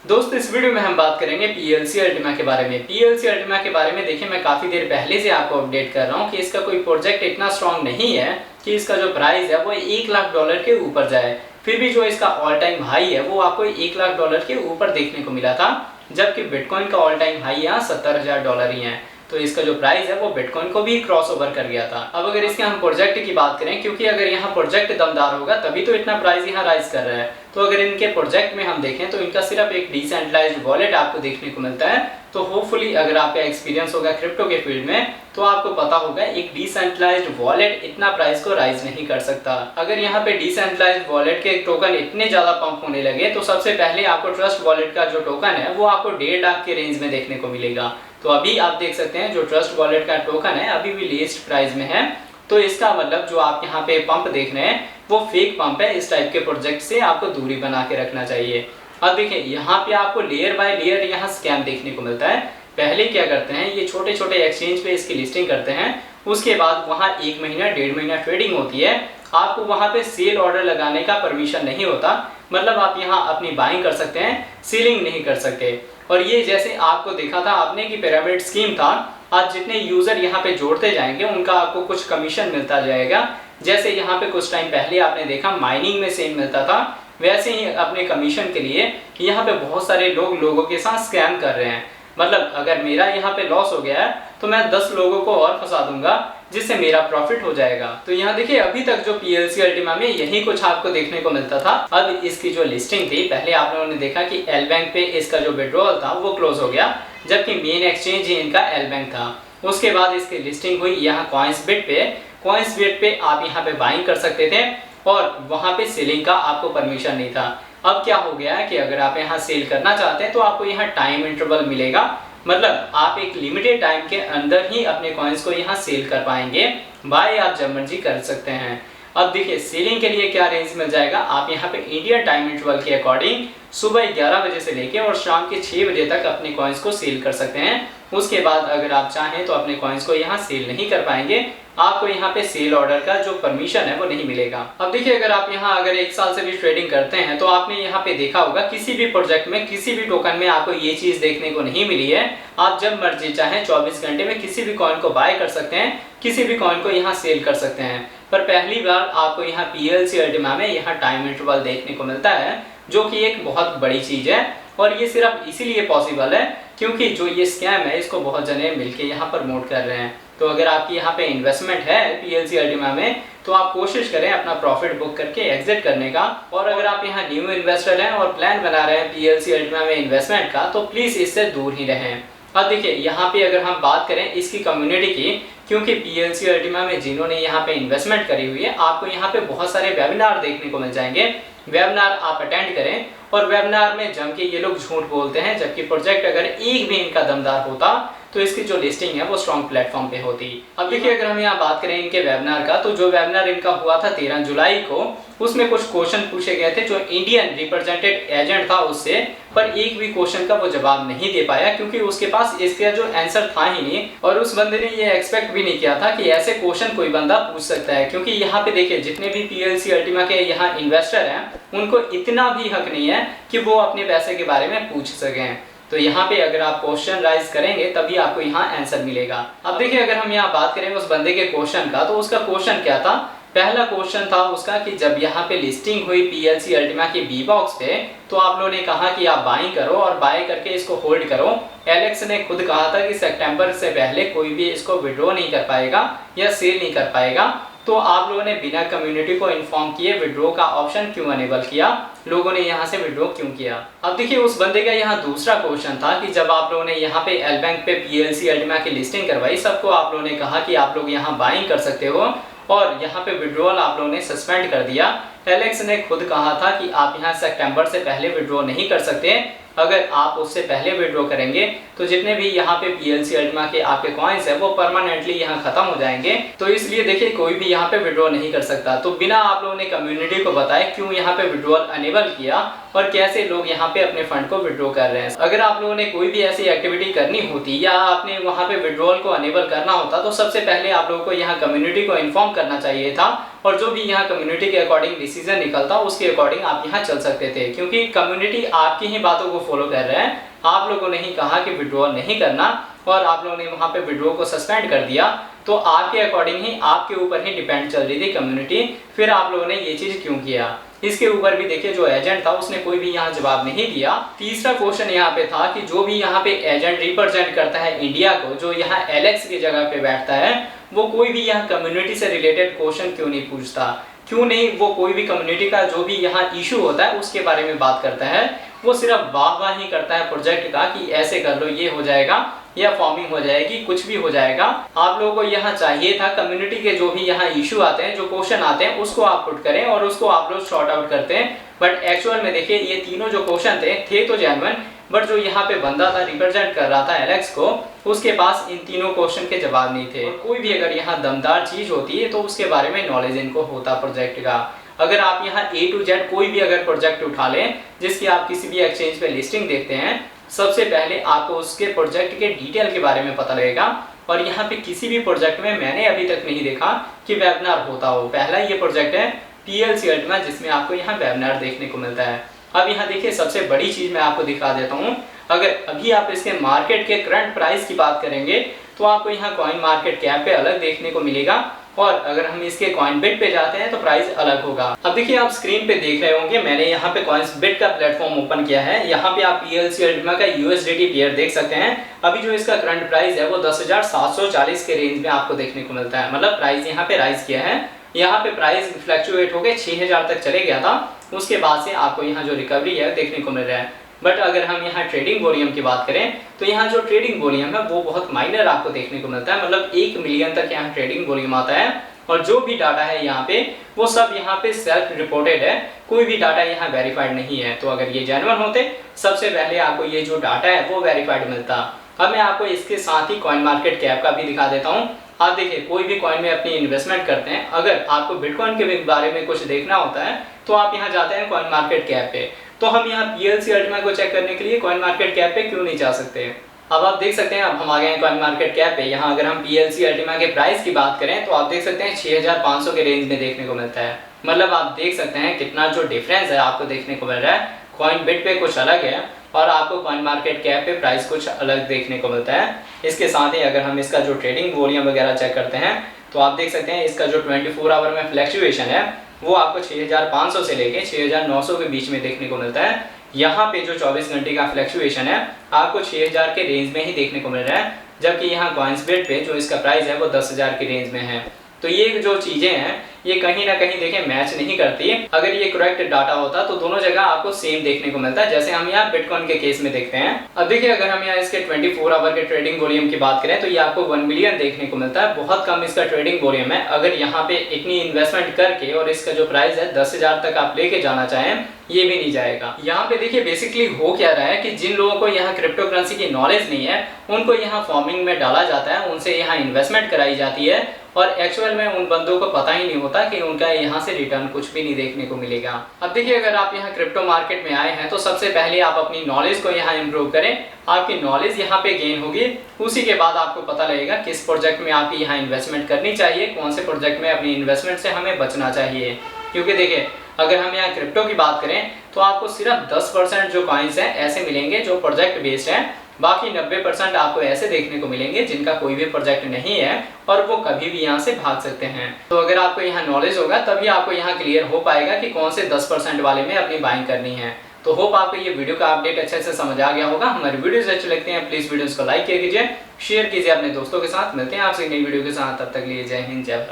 दोस्तों इस वीडियो में हम बात करेंगे पीएलसी अल्टीमा के बारे में। पीएलसी अल्टीमा के बारे में देखिए मैं काफ़ी देर पहले से आपको अपडेट कर रहा हूँ कि इसका कोई प्रोजेक्ट इतना स्ट्रांग नहीं है कि इसका जो प्राइस है वो $1,00,000 के ऊपर जाए। फिर भी जो इसका ऑल टाइम हाई है वो आपको $1,00,000 के ऊपर देखने को मिला था, जबकि बिटकॉइन का ऑल टाइम हाई यहाँ $70,000 ही है। तो इसका जो प्राइस है वो बिटकॉइन को भी क्रॉस ओवर कर गया था। अब अगर इसके हम प्रोजेक्ट की बात करें, क्योंकि अगर यहाँ प्रोजेक्ट दमदार होगा तभी तो इतना प्राइस यहाँ राइज कर रहा है। तो अगर इनके प्रोजेक्ट में हम देखें तो इनका सिर्फ एक डिसेंट्रलाइज्ड वॉलेट आपको देखने को मिलता है। तो होपफुली अगर आपका एक्सपीरियंस होगा क्रिप्टो के फील्ड में तो आपको पता होगा एक डिसेंट्रलाइज्ड वॉलेट इतना प्राइस को राइज नहीं कर सकता। अगर यहाँ पे डिसेंट्रलाइज्ड वॉलेट के टोकन इतने ज्यादा पंप होने लगे तो सबसे पहले आपको ट्रस्ट वॉलेट का जो टोकन है वो आपको 1.5 लाख के रेंज में देखने को मिलेगा। तो अभी आप देख सकते हैं जो ट्रस्ट वॉलेट का टोकन है अभी भी लीस्ट प्राइस में है। तो इसका मतलब जो आप यहाँ पे पंप देख रहे हैं वो फेक पंप है। इस टाइप के प्रोजेक्ट से आपको दूरी बना के रखना चाहिए। अब देखिए यहाँ पे आपको लेयर बाय लेयर यहाँ स्कैम देखने को मिलता है। पहले क्या करते हैं, ये छोटे छोटे एक्सचेंज पे इसकी लिस्टिंग करते हैं, उसके बाद वहाँ 1 महीना 1.5 महीना ट्रेडिंग होती है। आपको वहाँ पे सेल ऑर्डर लगाने का परमिशन नहीं होता, मतलब आप यहाँ अपनी बाइंग कर सकते हैं, सेलिंग नहीं कर सकते। और ये जैसे आपको देखा था आपने कि पिरामिड स्कीम था, आज जितने यूजर यहाँ पे जोड़ते जाएंगे उनका आपको कुछ कमीशन मिलता जाएगा। जैसे यहाँ पे कुछ टाइम पहले आपने देखा माइनिंग में सेम मिलता था, वैसे ही अपने कमीशन के लिए यहाँ पे बहुत सारे लोग लोगों के साथ स्कैम कर रहे हैं। मतलब अगर मेरा यहाँ पे लॉस हो गया है तो मैं 10 लोगों को और फंसा दूंगा जिससे मेरा प्रॉफिट हो जाएगा। तो यहाँ देखिए अभी तक जो पीएलसी अल्टीमा में यही कुछ आपको देखने को मिलता था। अब इसकी जो लिस्टिंग थी, पहले आप लोगों ने देखा कि एल बैंक पे इसका जो विड्रॉल था वो क्लोज हो गया, जबकि मेन एक्सचेंज ही इनका एल बैंक था। उसके बाद इसकी लिस्टिंग हुई यहाँ कॉइन्सबिट पे। कॉइन्सबिट पे आप यहाँ पे बाइंग कर सकते थे और वहाँ पे सेलिंग का आपको परमिशन नहीं था। अब क्या हो गया है कि अगर आप यहाँ सेल करना चाहते हैं तो आपको यहाँ टाइम इंटरवल मिलेगा, मतलब आप एक लिमिटेड टाइम के अंदर ही अपने कॉइन्स को यहाँ सेल कर पाएंगे। बाय आप जब मर्जी कर सकते हैं। अब देखिए सेलिंग के लिए क्या रेंज मिल जाएगा, आप यहाँ पे इंडियन टाइम इंटरवल के अकॉर्डिंग सुबह 11 बजे से लेके और शाम के 6 बजे तक अपने कॉइन्स को सेल कर सकते हैं। उसके बाद अगर आप चाहें तो अपने कॉइन्स को यहाँ सेल नहीं कर पाएंगे, आपको यहाँ पे सेल ऑर्डर का जो परमिशन है वो नहीं मिलेगा। अब देखिए अगर आप यहाँ अगर 1 साल से भी ट्रेडिंग करते हैं तो आपने यहाँ पे देखा होगा किसी भी प्रोजेक्ट में किसी भी टोकन में आपको ये चीज देखने को नहीं मिली है। आप जब मर्जी चाहें 24 घंटे में किसी भी कॉइन को बाय कर सकते हैं, किसी भी कॉइन को यहाँ सेल कर सकते हैं। पर पहली बार आपको यहाँ पीएलसी अल्टीमा में यहाँ टाइम इंटरवल देखने को मिलता है, जो कि एक बहुत बड़ी चीज है। और ये सिर्फ इसीलिए पॉसिबल है क्योंकि जो ये स्कैम है इसको बहुत जने मिलके यहाँ प्रमोट कर रहे हैं। तो अगर आपकी यहाँ पे इन्वेस्टमेंट है पीएलसी अल्टीमा में तो आप कोशिश करें अपना प्रॉफिट बुक करके एग्जिट करने का। और अगर आप यहाँ न्यू इन्वेस्टर हैं और प्लान बना रहे हैं पीएलसी अल्टीमा में इन्वेस्टमेंट का तो प्लीज इससे दूर ही रहें। अब देखिए यहाँ पे अगर हम बात करें इसकी कम्युनिटी की, क्योंकि पीएलसी अल्टीमा में जिन्होंने यहाँ पे इन्वेस्टमेंट करी हुई है आपको यहाँ पे बहुत सारे वेबिनार देखने को मिल जाएंगे। वेबिनार आप अटेंड करें और वेबिनार में जम के ये लोग झूठ बोलते हैं, जबकि प्रोजेक्ट अगर एक भी इनका दमदार होता तो इसकी जो लिस्टिंग है वो स्ट्रॉन्ग प्लेटफॉर्म पे होती। अब देखिए अगर हम यहाँ बात करें इनके वेबिनार का, तो जो वेबिनार इनका हुआ था 13 जुलाई को, उसमें कुछ क्वेश्चन पूछे गए थे जो इंडियन रिप्रेजेंटेड एजेंट था उससे, पर एक भी क्वेश्चन का वो जवाब नहीं दे पाया क्योंकि उसके पास इसका जो आंसर था ही नहीं। और उस बंदे ने ये एक्सपेक्ट भी नहीं किया था कि ऐसे क्वेश्चन कोई बंदा पूछ सकता है, क्योंकि यहाँ पे देखिए जितने भी पीएलसी अल्टीमा के यहाँ इन्वेस्टर हैं उनको इतना भी हक नहीं है कि वो अपने पैसे के बारे में पूछ सकें। तो यहाँ पे अगर आप क्वेश्चन राइज करेंगे तभी आपको यहाँ आंसर मिलेगा। अब देखिए अगर हम यहाँ बात करें उस बंदे के क्वेश्चन का, तो उसका क्वेश्चन क्या था। पहला क्वेश्चन था उसका कि जब यहाँ पे लिस्टिंग हुई पीएलसी अल्टीमा के बी बॉक्स पे तो आप लोगों ने कहा कि आप बाइंग करो और बाय करके इसको होल्ड करो। एलेक्स ने खुद कहा था कि सितंबर से पहले कोई भी इसको विड्रॉ नहीं कर पाएगा या सेल नहीं कर पाएगा। तो आप लोगों ने बिना कम्युनिटी को इन्फॉर्म किए विड्रॉ का ऑप्शन क्यों अनेबल किया, लोगों ने यहाँ से विड्रॉ क्यों किया। अब देखिए उस बंदे का यहाँ दूसरा क्वेश्चन था कि जब आप लोगों ने यहाँ पे एल बैंक पे पीएलसी अल्टीमा की लिस्टिंग करवाई, सबको आप लोगों ने कहा कि आप लोग यहाँ बाइंग कर सकते हो और यहाँ पे विड्रॉल आप लोगों ने सस्पेंड कर दिया। एलेक्स ने खुद कहा था कि आप यहाँ सितंबर से पहले विड्रॉ नहीं कर सकते, अगर आप उससे पहले विड्रॉ करेंगे तो जितने भी यहाँ पे पीएलसी अल्टीमा के आपके कॉइन्स है वो परमानेंटली यहाँ खत्म हो जाएंगे। तो इसलिए देखिए कोई भी यहाँ पे विड्रॉ नहीं कर सकता। तो बिना आप लोगों ने कम्युनिटी को बताए क्यों यहाँ पे विड्रॉल अनेबल किया और कैसे लोग यहाँ पे अपने फंड को विड्रॉ कर रहे हैं। अगर आप लोगों ने कोई भी ऐसी एक्टिविटी करनी होती या आपने वहाँ पे विड्रॉल को अनेबल करना होता तो सबसे पहले आप लोगों को यहाँ कम्युनिटी को इन्फॉर्म करना चाहिए था और जो भी यहाँ कम्युनिटी के अकॉर्डिंग डिसीजन निकलता उसके अकॉर्डिंग आप यहाँ चल सकते थे, क्योंकि कम्युनिटी आपकी ही बातों को फॉलो कर रहा है। आप लोगों ने ही कहा कि विड्रॉल नहीं करना और आप लोगों ने वहाँ पे विड्रॉ को सस्पेंड कर दिया, तो आपके अकॉर्डिंग ही आपके ऊपर ही डिपेंड चल रही थी कम्युनिटी, फिर आप लोगों ने ये चीज़ क्यों किया। इसके ऊपर भी देखिए जो एजेंट था उसने कोई भी यहाँ जवाब नहीं दिया। तीसरा क्वेश्चन यहाँ पे था कि जो भी यहाँ पे एजेंट रिप्रेजेंट करता है इंडिया को, जो यहाँ एलेक्स की जगह पे बैठता है, वो कोई भी यहाँ कम्युनिटी से रिलेटेड क्वेश्चन क्यों नहीं पूछता, क्यों नहीं वो कोई भी कम्युनिटी का जो भी यहाँ इशू होता है उसके बारे में बात करता है। वो सिर्फ वाह ही करता है प्रोजेक्ट का कि ऐसे कर लो ये हो जाएगा या फॉर्मिंग हो जाएगी, कुछ भी हो जाएगा। आप लोगों को यहाँ चाहिए था कम्युनिटी के जो भी यहाँ इशू आते हैं, जो क्वेश्चन आते हैं, उसको आप पुट करें और उसको आप लोग शॉर्ट आउट करते हैं। बट एक्चुअल में देखिए ये तीनों जो क्वेश्चन थे तो जेन्युइन, बट जो यहाँ पे बंदा था रिप्रेजेंट कर रहा था एलेक्स को, उसके पास इन तीनों क्वेश्चन के जवाब नहीं थे। कोई भी अगर यहाँ दमदार चीज होती है तो उसके बारे में नॉलेज इनको होता प्रोजेक्ट का। अगर आप यहाँ A to Z कोई भी अगर प्रोजेक्ट उठा लें जिसकी आप किसी भी एक्सचेंज पे लिस्टिंग देखते हैं, सबसे पहले आपको उसके प्रोजेक्ट के डिटेल के बारे में पता लगेगा। और यहाँ पे किसी भी प्रोजेक्ट में मैंने अभी तक नहीं देखा कि वेबिनार होता हो। पहला ये प्रोजेक्ट है PLC अल्टीमा जिसमें आपको यहाँ वेबिनार देखने को मिलता है। अब यहाँ देखिए सबसे बड़ी चीज मैं आपको दिखा देता हूँ। अगर अभी आप इसके मार्केट के करंट प्राइस की बात करेंगे तो आपको यहाँ कॉइन मार्केट कैप पे अलग देखने को मिलेगा, और अगर हम इसके कॉइनबिट पे जाते हैं तो प्राइस अलग होगा। अब देखिए आप स्क्रीन पे देख रहे होंगे, मैंने यहाँ पे कॉइनबिट का प्लेटफॉर्म ओपन किया है। यहाँ पे आप PLC अल्टीमा का USDT पेयर देख सकते हैं। अभी जो इसका करंट प्राइस है वो 10,740 के रेंज में आपको देखने को मिलता है। मतलब प्राइस यहाँ पे राइज किया है। यहाँ पे प्राइस फ्लक्चुएट होकर 6,000 तक चले गया था, उसके बाद से आपको यहाँ जो रिकवरी है देखने को मिल रहा है। बट अगर हम यहाँ ट्रेडिंग वॉल्यूम की बात करें तो यहाँ जो ट्रेडिंग वॉल्यूम है वो बहुत माइनर आपको देखने को मिलता है। मतलब 1 मिलियन तक यहाँ ट्रेडिंग वॉल्यूम आता है, और जो भी डाटा है यहाँ पे वो सब यहाँ पे सेल्फ रिपोर्टेड है, कोई भी डाटा यहाँ वेरीफाइड नहीं है। तो अगर ये जेन्युइन होते सबसे पहले आपको ये जो डाटा है वो वेरीफाइड मिलता। अब मैं आपको इसके साथ ही कॉइन मार्केट कैप का भी दिखा देता हूँ। आप देखिए कोई भी कॉइन में अपनी इन्वेस्टमेंट करते हैं, अगर आपको बिटकॉइन के बारे में कुछ देखना होता है तो आप यहाँ जाते हैं कॉइन मार्केट कैप पे। तो हम यहाँ PLC अल्टीमा को चेक करने के लिए कॉइन मार्केट कैप पे क्यों नहीं जा सकते। अब आप देख सकते हैं, अब हम आ गए हैं कॉइन मार्केट कैप पे। यहाँ अगर हम PLC अल्टीमा के प्राइस की बात करें तो आप देख सकते हैं 6,500 के रेंज में देखने को मिलता है। मतलब आप देख सकते हैं कितना जो डिफरेंस है आपको देखने को मिल रहा है। कॉइनबिट पे कुछ अलग है और आपको कॉइन मार्केट कैप पे प्राइस कुछ अलग देखने को मिलता है। इसके साथ ही अगर हम इसका जो ट्रेडिंग वॉल्यूम वगैरह चेक करते हैं तो आप देख सकते हैं इसका जो 24 आवर में फ्लक्चुएशन है वो आपको 6,500 से लेके 6,900 के बीच में देखने को मिलता है। यहाँ पे जो 24 घंटे का फ्लक्चुएशन है आपको 6,000 के रेंज में ही देखने को मिल रहा है, जबकि यहाँ कॉइनबिट पे जो इसका प्राइस है वो 10,000 के रेंज में है। तो ये जो चीजें हैं ये कहीं ना कहीं देखें मैच नहीं करती। अगर ये करेक्ट डाटा होता तो दोनों जगह आपको सेम देखने को मिलता है, जैसे हम यहाँ बिटकॉइन के केस में देखते हैं। अब देखिए अगर हम यहाँ इसके 24 आवर के ट्रेडिंग वॉल्यूम की बात करें तो ये आपको 1 मिलियन देखने को मिलता है। बहुत कम इसका ट्रेडिंग वॉल्यूम है। अगर यहाँ पे इतनी इन्वेस्टमेंट करके और इसका जो प्राइस है 10,000 तक आप लेके जाना चाहें ये भी नहीं जाएगा। यहाँ पे देखिए बेसिकली हो क्या रहा है कि जिन लोगों को यहाँ क्रिप्टो करेंसी की नॉलेज नहीं है उनको यहाँ फॉर्मिंग में डाला जाता है, उनसे यहाँ इन्वेस्टमेंट कराई जाती है, और एक्चुअल में उन बंदों को पता ही नहीं होता कि उनका यहाँ से रिटर्न कुछ भी नहीं देखने को मिलेगा। अब देखिए अगर आप यहाँ क्रिप्टो मार्केट में आए हैं तो सबसे पहले आप अपनी नॉलेज को यहाँ इंप्रूव करें। आपकी नॉलेज यहाँ पे गेन होगी, उसी के बाद आपको पता लगेगा किस प्रोजेक्ट में आपकी यहाँ इन्वेस्टमेंट करनी चाहिए, कौन से प्रोजेक्ट में अपनी इन्वेस्टमेंट से हमें बचना चाहिए। क्योंकि देखिए अगर हम यहाँ क्रिप्टो की बात करें तो आपको सिर्फ 10% जो कॉइन्स हैं ऐसे मिलेंगे जो प्रोजेक्ट बेस्ड हैं, बाकी 90% आपको ऐसे देखने को मिलेंगे जिनका कोई भी प्रोजेक्ट नहीं है और वो कभी भी यहाँ से भाग सकते हैं। तो अगर आपको यहाँ नॉलेज होगा तभी आपको यहाँ क्लियर हो पाएगा कि कौन से 10% वाले में अपनी बाइंग करनी है। तो होप आपको ये वीडियो का अपडेट अच्छे से समझ आ गया होगा। हमारी वीडियोस अच्छे लगते हैं प्लीज वीडियोस को लाइक कीजिए, शेयर कीजिए अपने दोस्तों के साथ। मिलते हैं आपसे नई वीडियो के साथ, तब तक लिए जय हिंद जय भारत।